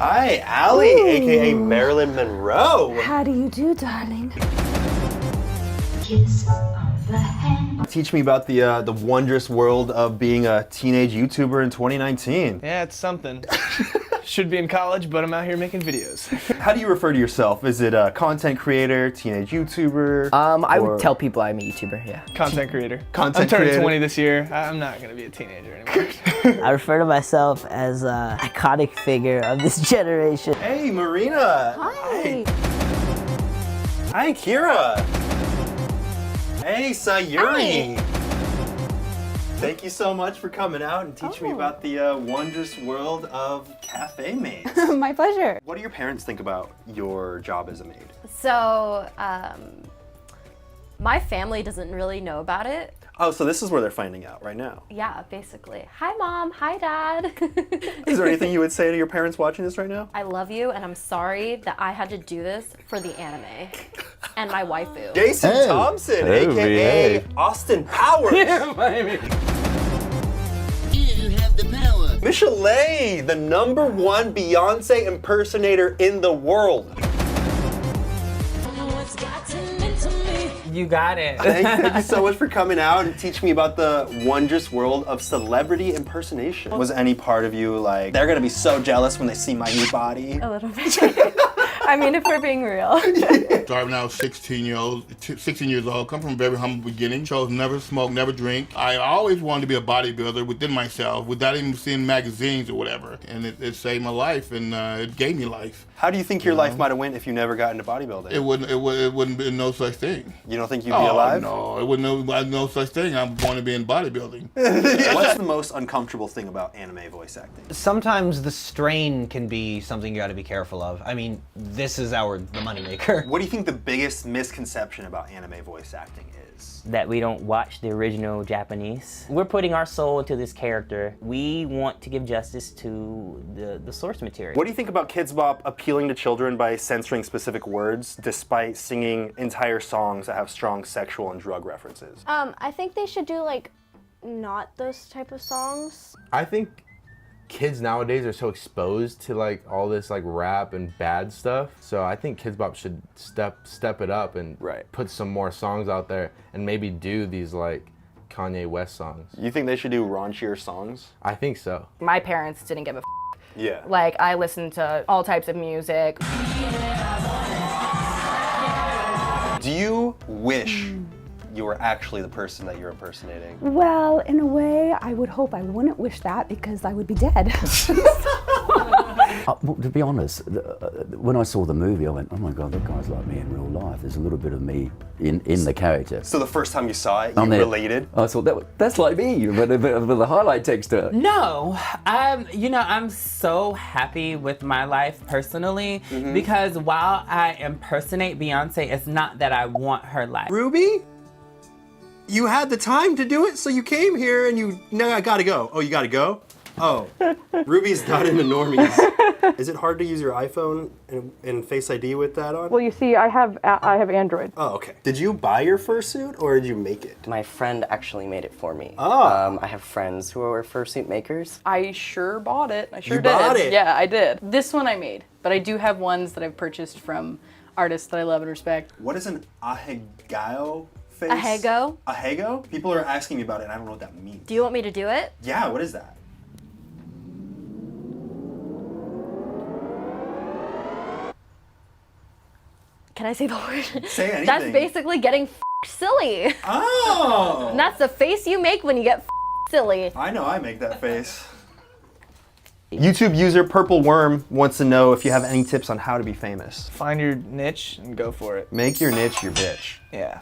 Hi, Allie, aka Marilyn Monroe. How do you do, darling? Kiss of the hand. Teach me about the wondrous world of being a teenage YouTuber in 2019. Yeah, it's something. Should be in college, but I'm out here making videos. How do you refer to yourself? Is it a content creator, teenage YouTuber? I would tell people I'm a YouTuber, yeah. Content creator. Content I'm turning creator. 20 this year. I'm not gonna be a teenager anymore. I refer to myself as an iconic figure of this generation. Hey, Marina. Hi. Hi, Kira. Hey, Sayuri. Thank you so much for coming out and teaching me about the wondrous world of cafe maids. My pleasure. What do your parents think about your job as a maid? So, my family doesn't really know about it. Oh, so this is where they're finding out right now. Yeah, basically. Hi, Mom. Hi, Dad. Is there anything you would say to your parents watching this right now? I love you, and I'm sorry that I had to do this for the anime and my waifu. Jason Thompson, aka Austin Powers. Michelet, the #1 Beyonce impersonator in the world. You got it. Thank you so much for coming out and teaching me about the wondrous world of celebrity impersonation. Was any part of you like, they're gonna be so jealous when they see my new body? A little bit. I mean, if we're being real. So I'm now 16 years old, come from a very humble beginning. Chose never smoke, never drink. I always wanted to be a bodybuilder within myself without even seeing magazines or whatever. And it saved my life and it gave me life. How do you think your life might have went if you never got into bodybuilding? It wouldn't be no such thing. You don't think you'd be alive? No, it wouldn't no such thing. I'm born to be in bodybuilding. What's the most uncomfortable thing about anime voice acting? Sometimes the strain can be something you got to be careful of. I mean, this is the moneymaker. What do you think the biggest misconception about anime voice acting is? That we don't watch the original Japanese. We're putting our soul into this character. We want to give justice to the source material. What do you think about Kids Bop appealing to children by censoring specific words despite singing entire songs that have strong sexual and drug references? I think they should do like not those type of songs. I think kids nowadays are so exposed to like all this like rap and bad stuff. So I think Kids Bop should step it up and put some more songs out there and maybe do these like Kanye West songs. You think they should do raunchier songs? I think so. My parents didn't give a Yeah. Like, I listened to all types of music. Do you wish you were actually the person that you're impersonating? Well, in a way, I would hope I wouldn't wish that because I would be dead. Well, to be honest, when I saw the movie, I went, oh my God, that guy's like me in real life. There's a little bit of me in the character. So the first time you saw it, you related? I thought, that's like me, with a highlight text to it. No, I'm so happy with my life personally because while I impersonate Beyonce, it's not that I want her life. Ruby? You had the time to do it, so you came here and now I gotta go. Oh, you gotta go? Oh, Ruby's not into normies. Is it hard to use your iPhone and Face ID with that on? Well, you see, I have Android. Oh, okay. Did you buy your fursuit or did you make it? My friend actually made it for me. Oh. I have friends who are fursuit makers. I sure bought it. I sure You did. bought it? Yeah, I did. This one I made, but I do have ones that I've purchased from artists that I love and respect. What is an ahegao face? Ahego? Ahego? People are asking me about it and I don't know what that means. Do you want me to do it? Yeah, what is that? Can I say the word? Say anything. That's basically getting silly. Oh! And that's the face you make when you get silly. I know I make that face. YouTube user Purple Worm wants to know if you have any tips on how to be famous. Find your niche and go for it. Make your niche your bitch. Yeah,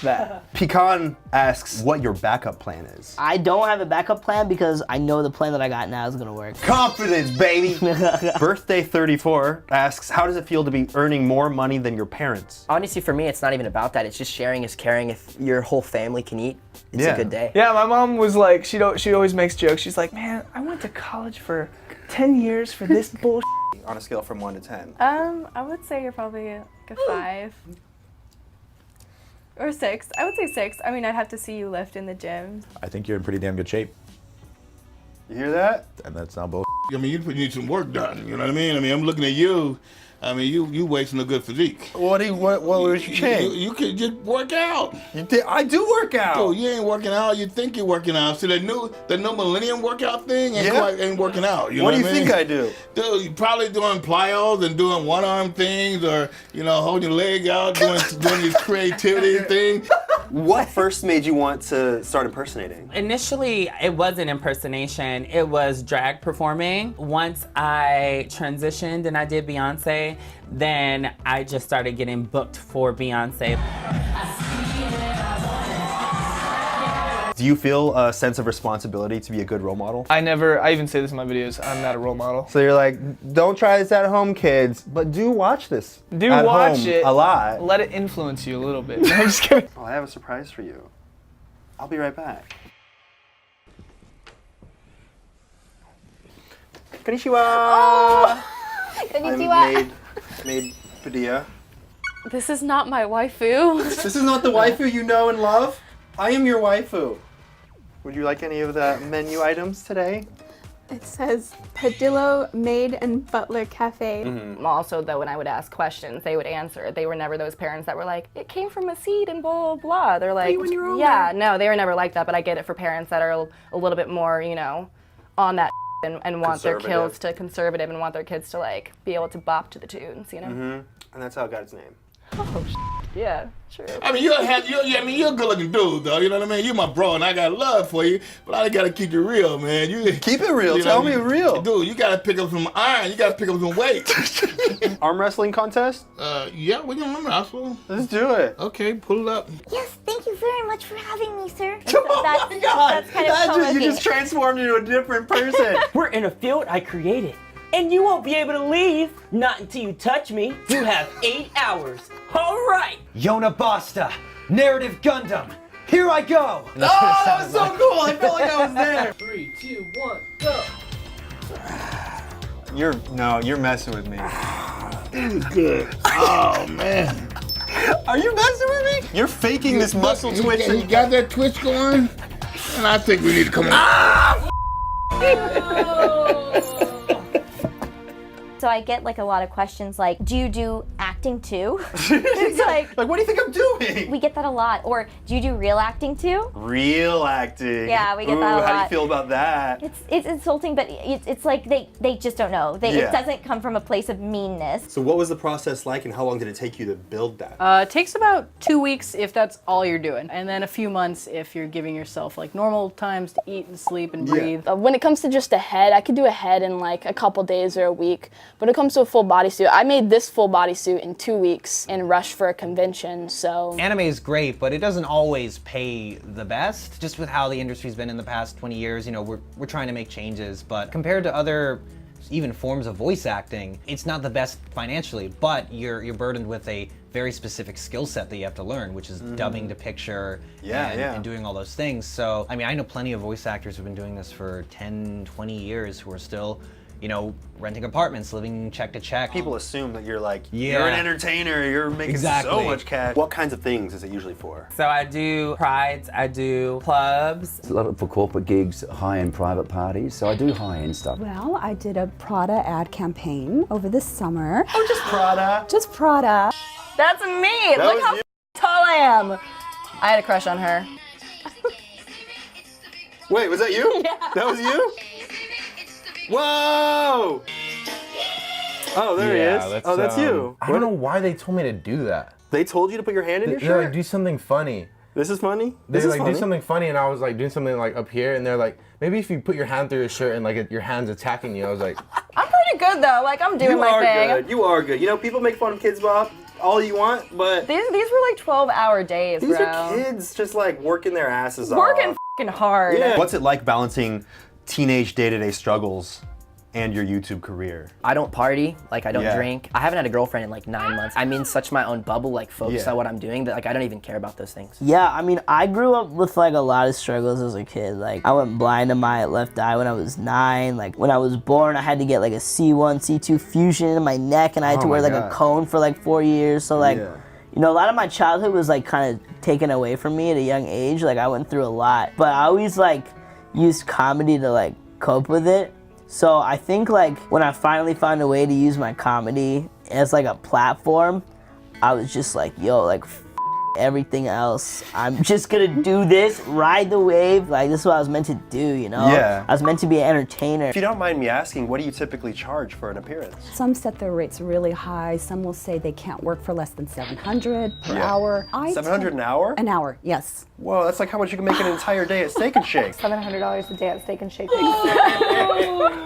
that. Pecan asks what your backup plan is. I don't have a backup plan because I know the plan that I got now is gonna work. Confidence, baby! Birthday 34 asks, how does it feel to be earning more money than your parents? Honestly, for me, it's not even about that. It's just sharing is caring. If your whole family can eat, it's a good day. Yeah, my mom was like, she always makes jokes. She's like, man, I went to college for 10 years for this bullshit. On a scale from 1 to 10. I would say you're probably like a 5. Or 6. I would say 6. I mean, I'd have to see you lift in the gym. I think you're in pretty damn good shape. You hear that? And that's not bull. I mean, you need some work done. You know what I mean? I mean, I'm looking at you. I mean, you wasting a good physique. What was your change? You could just work out. I do work out. Oh, you ain't working out. You think you're working out. See, the new millennium workout thing ain't working out. What do you think I do? Dude, you probably doing plyos and doing one-arm things, or holding your leg out, doing these creativity things. What first made you want to start impersonating? Initially, it wasn't impersonation. It was drag performing. Once I transitioned and I did Beyonce, then I just started getting booked for Beyonce. Do you feel a sense of responsibility to be a good role model? I even say this in my videos, I'm not a role model. So you're like, don't try this at home, kids, but do watch this. Do watch it a lot. Let it influence you a little bit. No, I'm just kidding. Oh, I have a surprise for you. I'll be right back. Konnichiwa! Oh! Konnichiwa! I made Padilla. This is not my waifu. This is not the waifu you know and love. I am your waifu. Would you like any of the menu items today? It says Padilla Maid and Butler Cafe. Also, though, when I would ask questions, they would answer. They were never those parents that were like, it came from a seed and blah, blah, blah. They're like, yeah, no, they were never like that, but I get it for parents that are a little bit more, on that and want their kids to conservative and want their kids to, like, be able to bop to the tunes, And that's how it got its name. Oh, yeah, true. I mean, you're a good-looking dude, though. You know what I mean? You're my bro, and I got love for you. But I gotta keep it real, man. Keep it real. Tell me real, dude. You gotta pick up some iron. You gotta pick up some weight. Arm wrestling contest? Yeah, we can arm wrestle. Let's do it. Okay, pull it up. Yes, thank you very much for having me, sir. Oh my God! That's kind of you just transformed into a different person. We're in a field I created. And you won't be able to leave, not until you touch me. You have 8 hours. All right. Yona Basta, Narrative Gundam, here I go. Oh, that was so cool. I felt like I was there. 3, 2, 1, go. You're messing with me. This is good. Oh man. Are you messing with me? You're faking this muscle twitch. You got that twitch going? And I think we need to come on. So I get like a lot of questions like, do you do acting too? It's like what do you think I'm doing? We get that a lot. Or do you do real acting too? Real acting. Yeah, we get that a lot. How do you feel about that? It's insulting, but it's like they just don't know. It doesn't come from a place of meanness. So what was the process like, and how long did it take you to build that? It takes about 2 weeks if that's all you're doing, and then a few months if you're giving yourself like normal times to eat and sleep and breathe. When it comes to just a head, I could do a head in like a couple days or a week. When it comes to a full bodysuit, I made this full bodysuit in 2 weeks and rushed for a convention, so. Anime is great, but it doesn't always pay the best. Just with how the industry's been in the past 20 years, we're trying to make changes, but compared to other even forms of voice acting, it's not the best financially, but you're burdened with a very specific skill set that you have to learn, which is dubbing to picture and doing all those things. So, I mean, I know plenty of voice actors who've been doing this for 10, 20 years who are still renting apartments, living check to check. People assume that you're like, you're an entertainer, you're making so much cash. What kinds of things is it usually for? So I do prides, I do clubs. It's a lot for corporate gigs, high-end private parties, so I do high-end stuff. Well, I did a Prada ad campaign over the summer. Oh, just Prada? Just Prada. That's me! Look how tall I am! I had a crush on her. Wait, was that you? Yeah. That was you? Whoa! Oh, there he is. Oh, that's you. I don't know why they told me to do that. They told you to put your hand in your They're shirt? like, do something funny. This is funny? They like, do something funny, and I was like, doing something like up here, and they're like, maybe if you put your hand through your shirt and like your hand's attacking you, I was like. I'm pretty good though, like I'm doing my thing. Good. You are good. People make fun of Kids Bop all you want, but. These were like 12-hour days, These bro. are kids just like working their asses off. Working f***ing hard. Yeah. What's it like balancing teenage day-to-day struggles and your YouTube career? I don't party, like I don't drink. I haven't had a girlfriend in like 9 months. I'm in such my own bubble, like focused on what I'm doing, that like I don't even care about those things. Yeah, I mean, I grew up with like a lot of struggles as a kid. Like I went blind in my left eye when I was 9. Like when I was born, I had to get like a C1, C2 fusion in my neck, and I had to wear like a cone for like 4 years. So like, a lot of my childhood was like kind of taken away from me at a young age. Like I went through a lot, but I always like used comedy to like cope with it. So I think like when I finally found a way to use my comedy as like a platform, I was just like, yo, like everything else. I'm just gonna do this, ride the wave. Like this is what I was meant to do, you know? Yeah. I was meant to be an entertainer. If you don't mind me asking, what do you typically charge for an appearance? Some set their rates really high. Some will say they can't work for less than $700 per hour. $700 an hour? An hour, yes. Whoa, that's like how much you can make an entire day at Steak and Shake. $700 a day at Steak and Shake.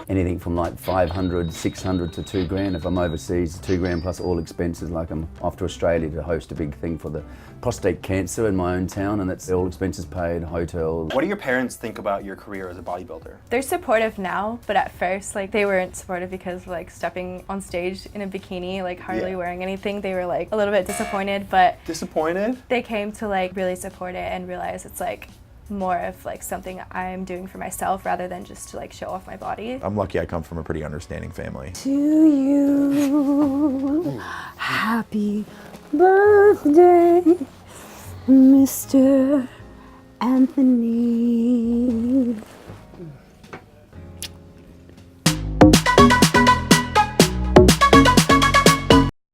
Anything from like 500, 600 to $2,000. If I'm overseas, $2,000 plus all expenses. Like I'm off to Australia to host a big thing for the prostate cancer in my own town, and that's all expenses paid, hotel. What do your parents think about your career as a bodybuilder? They're supportive now, but at first, like, they weren't supportive because, like, stepping on stage in a bikini, like, hardly wearing anything, they were, like, a little bit disappointed, but... Disappointed? They came to, like, really support it and realize it's, like, more of, like, something I'm doing for myself rather than just to, like, show off my body. I'm lucky I come from a pretty understanding family. To you, happy birthday, Mr. Anthony